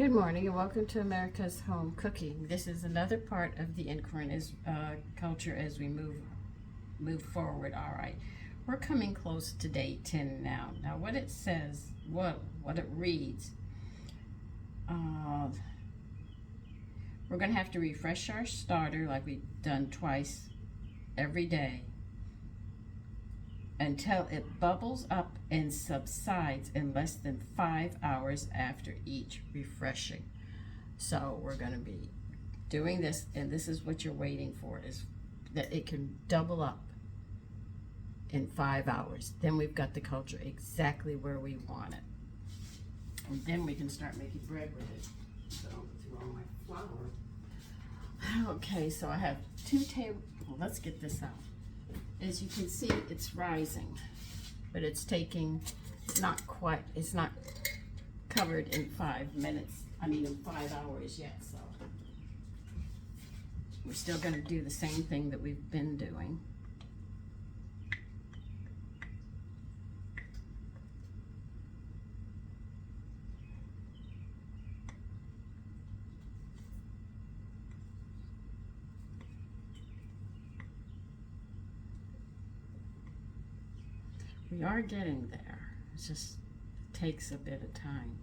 Good morning and welcome to America's Home Cooking. This is another part of the Einkorn culture as we move forward. All right, we're coming close to day 10 now. Now what it says, what it reads, we're going to have to refresh our starter like we've done twice every day until it bubbles up and subsides in less than 5 hours after each refreshing. So we're going to be doing this, and this is what you're waiting for, is that it can double up in 5 hours. Then we've got the culture exactly where we want it. And then we can start making bread with it. So I'll go through all my flour. Okay, so I have 2 tablespoons. Well, let's get this out. As you can see, it's rising, but it's not covered in 5 minutes, in 5 hours yet, so we're still going to do the same thing that we've been doing. We are getting there. It just takes a bit of time.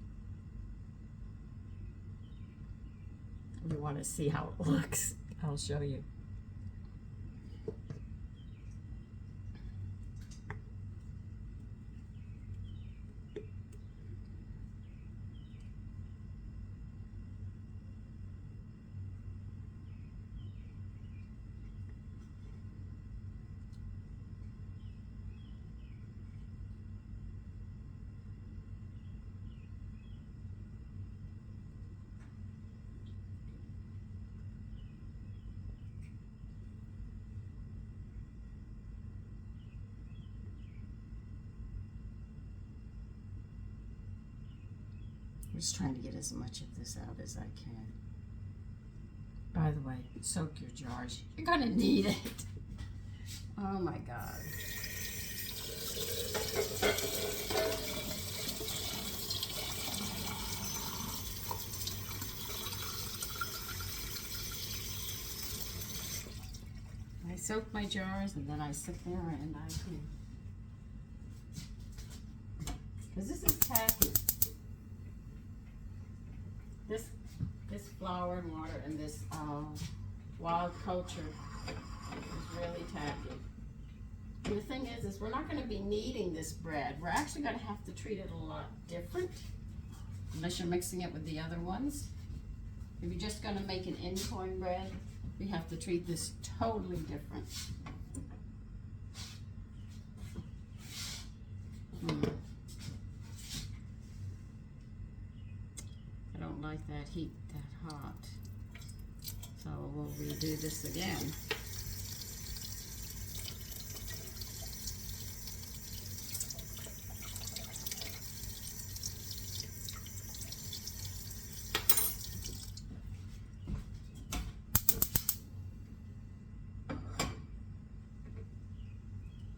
If you want to see how it looks, I'll show you. I'm just trying to get as much of this out as I can. By the way, soak your jars. You're gonna need it. Oh my God. I soak my jars and then I sit there and I can, because this is tacky. This flour and water and this wild culture is really tacky. And the thing is we're not going to be kneading this bread. We're actually going to have to treat it a lot different, unless you're mixing it with the other ones. If you're just going to make an Einkorn bread, we have to treat this totally different. I don't like that heat that hot, so we'll redo this again.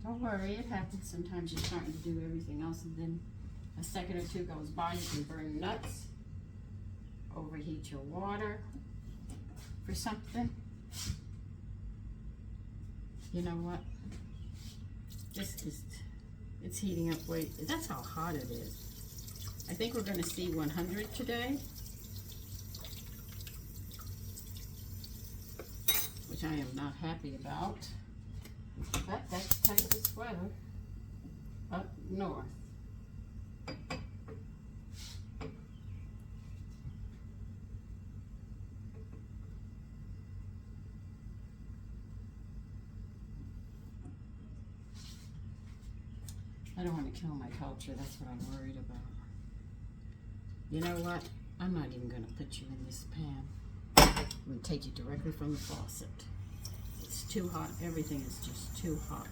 Don't worry, it happens. Sometimes you're starting to do everything else and then a second or two goes by, you can burn nuts. Overheat your water for something. You know what? It's heating up way, that's how hot it is. I think we're going to see 100 today, which I am not happy about. But that's Texas weather up north. I don't want to kill my culture, that's what I'm worried about. You know what? I'm not even going to put you in this pan. I'm going to take you directly from the faucet. It's too hot. Everything is just too hot.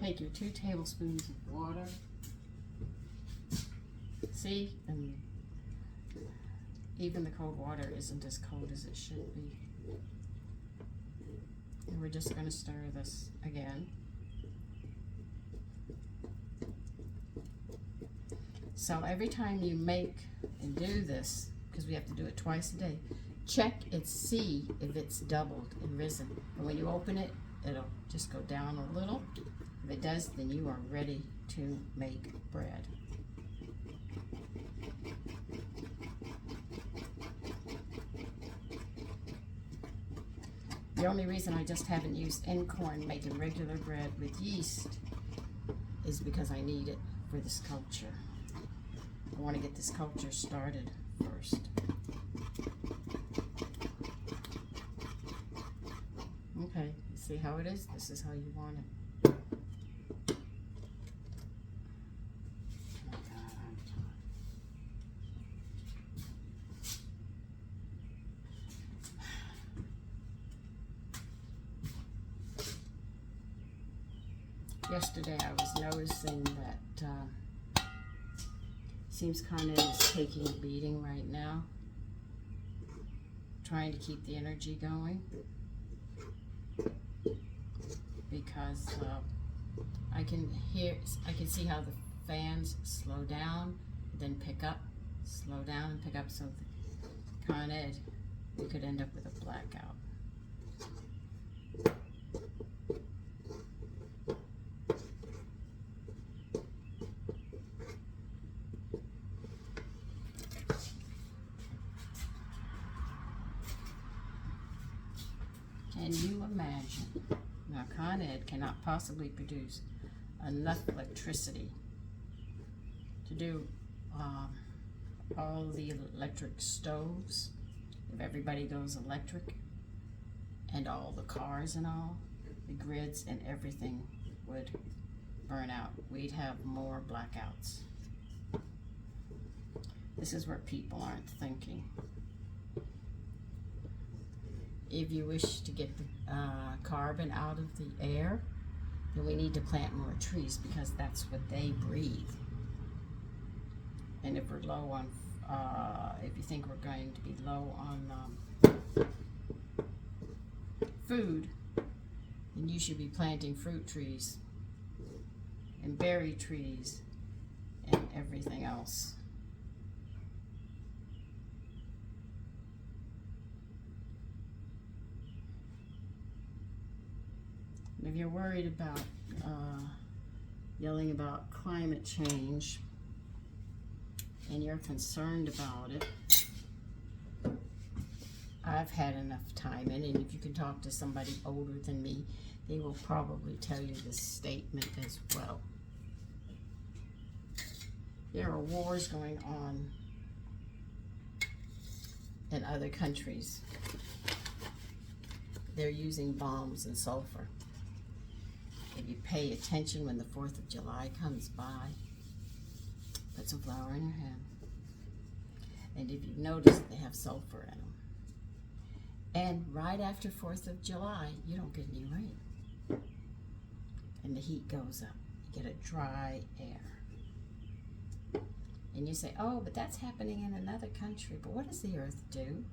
Take your 2 tablespoons of water See, and even the cold water isn't as cold as it should be. And we're just going to stir this again. So every time you make and do this, because we have to do it twice a day, check and see if it's doubled and risen. And when you open it, it'll just go down a little. If it does, then you are ready to make bread. The only reason I just haven't used Einkorn making regular bread with yeast is because I need it for this culture. I want to get this culture started first. Okay, see how it is? This is how you want it. Yesterday I was noticing that seems kind of is taking a beating right now. Trying to keep the energy going because I can see how the fans slow down, then pick up, slow down and pick up. So kind of we could end up with a blackout. Can you imagine? Now, Con Ed cannot possibly produce enough electricity to do all the electric stoves. If everybody goes electric, and all the cars and all, the grids and everything would burn out. We'd have more blackouts. This is where people aren't thinking. If you wish to get the carbon out of the air, then we need to plant more trees because that's what they breathe. And if we're low on, if you think we're going to be low on food, then you should be planting fruit trees and berry trees and everything else. If you're worried about yelling about climate change and you're concerned about it, I've had enough time in it, and if you can talk to somebody older than me, they will probably tell you this statement as well. There are wars going on in other countries. They're using bombs and sulfur. If you pay attention when the 4th of July comes by, put some flour in your hand. And if you've noticed, they have sulfur in them. And right after 4th of July, you don't get any rain. And the heat goes up. You get a dry air. And you say, oh, but that's happening in another country. But what does the earth do?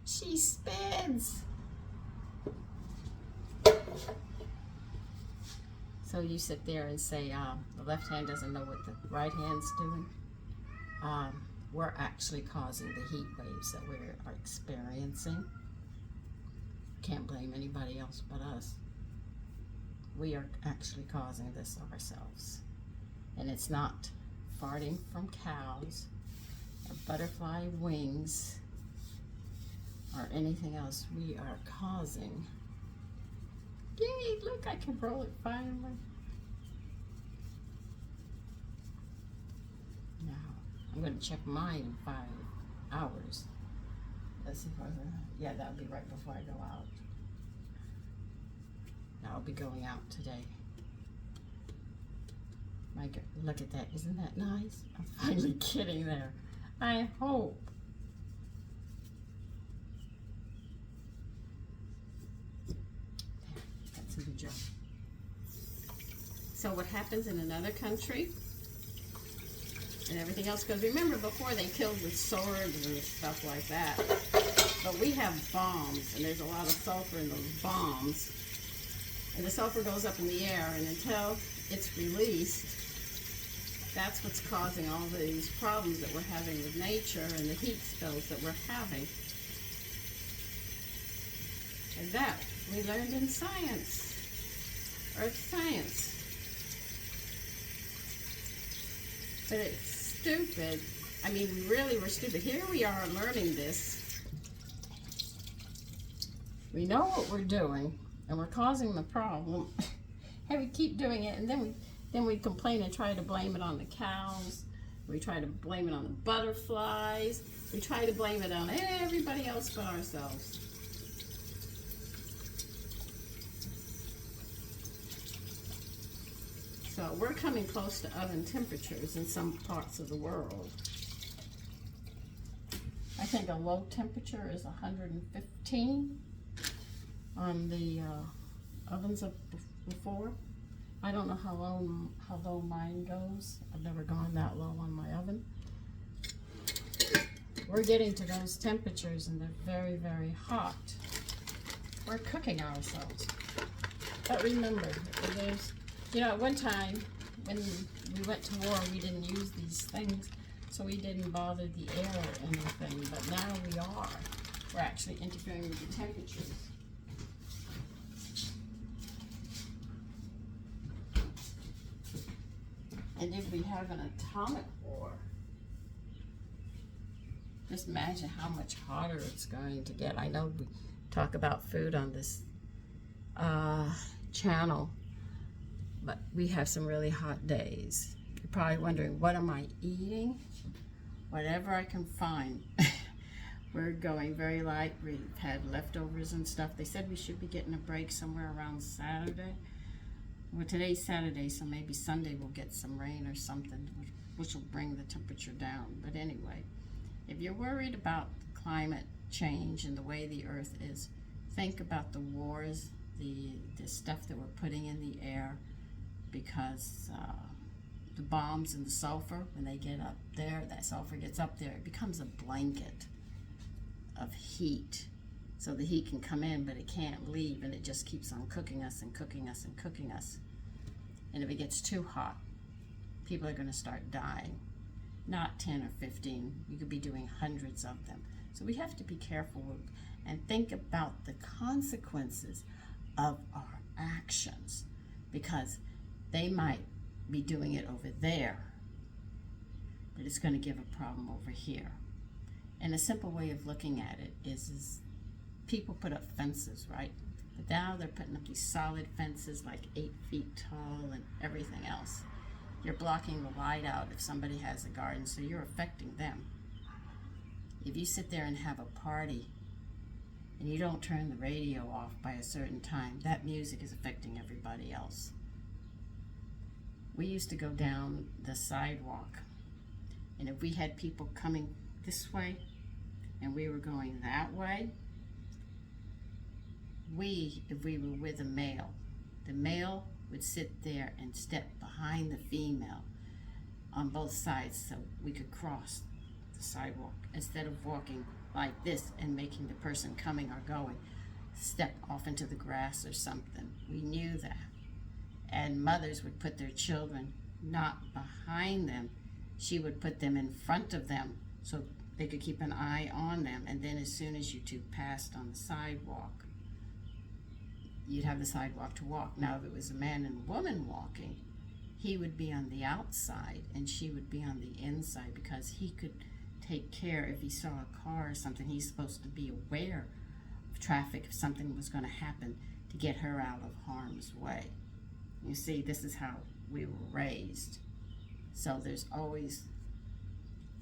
She spins. So you sit there and say, the left hand doesn't know what the right hand's doing. We're actually causing the heat waves that we are experiencing. Can't blame anybody else but us. We are actually causing this ourselves. And it's not farting from cows or butterfly wings or anything else. We are causing. Yay, look, I can roll it finally. Now, I'm going to check mine in 5 hours. Let's see if yeah, that'll be right before I go out. I'll be going out today. Look at that. Isn't that nice? I'm finally getting there. I hope. That's a good job. So what happens in another country and everything else. Because remember, before they killed with swords and stuff like that. But we have bombs, and there's a lot of sulfur in those bombs. And the sulfur goes up in the air, and until it's released, that's what's causing all these problems that we're having with nature and the heat spills that we're having. And that we learned in science, earth science. But it's stupid. I mean, we really were stupid. Here we are learning this. We know what we're doing, and we're causing the problem. And we keep doing it, and then we complain and try to blame it on the cows. We try to blame it on the butterflies. We try to blame it on everybody else but ourselves. So we're coming close to oven temperatures in some parts of the world. I think a low temperature is 115 on the ovens of before. I don't know how low mine goes. I've never gone that low on my oven. We're getting to those temperatures, and they're very, very hot. We're cooking ourselves. But remember, there's, you know, at one time when we went to war, we didn't use these things, so we didn't bother the air or anything. But now we are. We're actually interfering with the temperatures. And if we have an atomic war, just imagine how much hotter it's going to get. I know we talk about food on this channel, but we have some really hot days. You're probably wondering, what am I eating? Whatever I can find. We're going very light. We've had leftovers and stuff. They said we should be getting a break somewhere around Saturday. Well, today's Saturday, so maybe Sunday we'll get some rain or something, which will bring the temperature down. But anyway, if you're worried about climate change and the way the earth is, think about the wars, the stuff that we're putting in the air, because the bombs and the sulfur, when they get up there, that sulfur gets up there, it becomes a blanket of heat. So the heat can come in, but it can't leave, and it just keeps on cooking us and cooking us and cooking us. And if it gets too hot, people are going to start dying. Not 10 or 15. You could be doing hundreds of them. So we have to be careful and think about the consequences of our actions, because they might be doing it over there, but it's going to give a problem over here. And a simple way of looking at it is people put up fences, right? But now they're putting up these solid fences like 8 feet tall and everything else. You're blocking the light out if somebody has a garden, so you're affecting them. If you sit there and have a party and you don't turn the radio off by a certain time, that music is affecting everybody else. We used to go down the sidewalk, and if we had people coming this way and we were going that way, if we were with a male, the male would sit there and step behind the female on both sides so we could cross the sidewalk, instead of walking like this and making the person coming or going step off into the grass or something. We knew that. And mothers would put their children not behind them. She would put them in front of them so they could keep an eye on them. And then as soon as you two passed on the sidewalk, you'd have the sidewalk to walk. Now, if it was a man and a woman walking, he would be on the outside and she would be on the inside, because he could take care if he saw a car or something. He's supposed to be aware of traffic if something was going to happen, to get her out of harm's way. You see, this is how we were raised. So there's always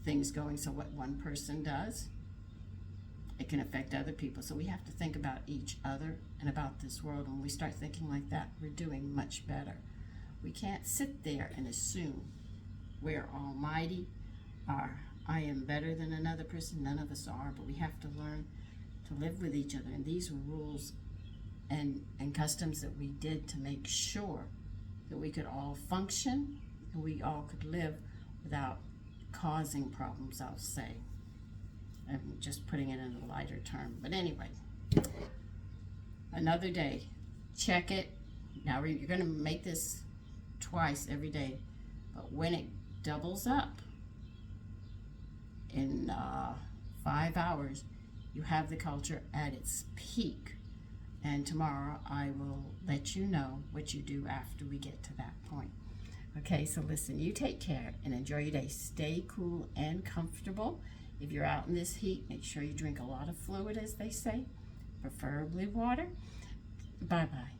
things going. So what one person does, it can affect other people. So we have to think about each other and about this world. When we start thinking like that, we're doing much better. We can't sit there and assume we're almighty, or I am better than another person. None of us are, but we have to learn to live with each other. And these are rules and customs that we did to make sure that we could all function and we all could live without causing problems, I'll say. I'm just putting it in a lighter term. But anyway, another day. Check it. Now you're going to make this twice every day. But when it doubles up in 5 hours, you have the culture at its peak. And tomorrow I will let you know what you do after we get to that point. Okay, so listen, you take care and enjoy your day. Stay cool and comfortable. If you're out in this heat, make sure you drink a lot of fluid, as they say, preferably water. Bye-bye.